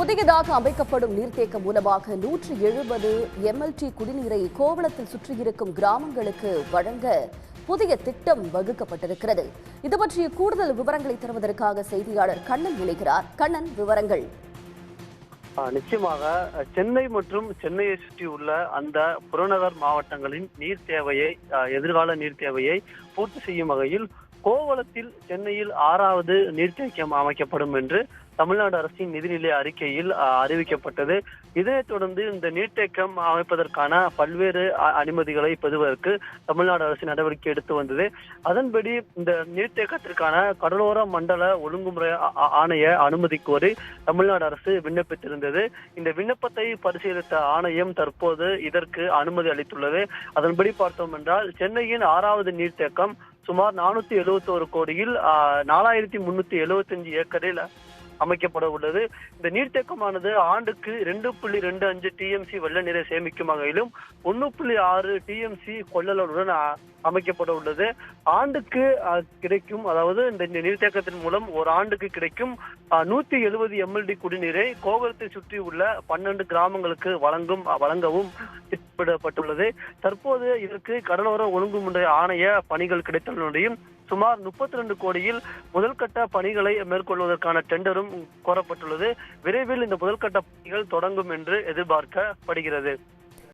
புதியதாக அமைக்கப்படும் நீர்த்தேக்கம் மூலமாக 170 MLT குடிநீரை கோவளத்தில் சுற்றியிருக்கும் கிராமங்களுக்கு வழங்க புதிய திட்டம் வகுக்கப்பட்டிருக்கிறது. இது பற்றிய கூடுதல் விவரங்களை தருவதற்காக செய்தியாளர் கண்ணன் இணைகிறார். கண்ணன், விவரங்கள். நிச்சயமாக சென்னை மற்றும் சென்னையை சுற்றியுள்ள அந்த புறநகர் மாவட்டங்களின் நீர் தேவையை, எதிர்கால நீர் தேவையை பூர்த்தி செய்யும் வகையில் கோவளத்தில் சென்னையில் 6வது நீர்த்தேக்கம் அமைக்கப்படும் என்று தமிழ்நாடு அரசின் நிதிநிலை அறிக்கையில் அறிவிக்கப்பட்டது. இதனைத் தொடர்ந்து இந்த நீர்த்தேக்கம் அமைப்பதற்கான பல்வேறு அனுமதிகளை பெறுவதற்கு தமிழ்நாடு அரசு நடவடிக்கை எடுத்து வந்தது. அதன்படி இந்த நீர்த்தேக்கத்திற்கான கடலோர மண்டல ஒழுங்குமுறை ஆணைய அனுமதி கோரி தமிழ்நாடு அரசு விண்ணப்பித்திருந்தது. இந்த விண்ணப்பத்தை பரிசீலித்த ஆணையம் தற்போது இதற்கு அனுமதி அளித்துள்ளது. அதன்படி பார்த்தோம் என்றால் சென்னையின் 6வது நீர்த்தேக்கம் சுமார் 471 கோடியில் 4375 ஏக்கரில் அமைக்கப்பட உள்ளது. இந்த நீர்த்தேக்கமானது ஆண்டுக்கு 2.25 TMC வெள்ள நீரை சேமிக்கும் வகையிலும் 1.6 TMC கொள்ளளவுடன் அமைக்கப்பட உள்ளது. ஆண்டுக்கு கிடைக்கும், அதாவது இந்த நீர்த்தேக்கத்தின் மூலம் ஒரு ஆண்டுக்கு கிடைக்கும் 170 MLD குடிநீரை கோவளத்தை சுற்றி உள்ள 12 கிராமங்களுக்கு வழங்கவும் திட்டமிடப்பட்டுள்ளது. தற்போது இதற்கு கடலோர ஒழுங்குமுறை ஆணைய பணிகள் கிடைத்துள்ளதையும் சுமார் 32 கோடியில் முதல்கட்ட பணிகளை மேற்கொள்வதற்கான டெண்டரும் கோரப்பட்டுள்ளது. விரைவில் இந்த முதல்கட்ட பணிகள் தொடங்கும் என்று எதிர்பார்க்கப்படுகிறது.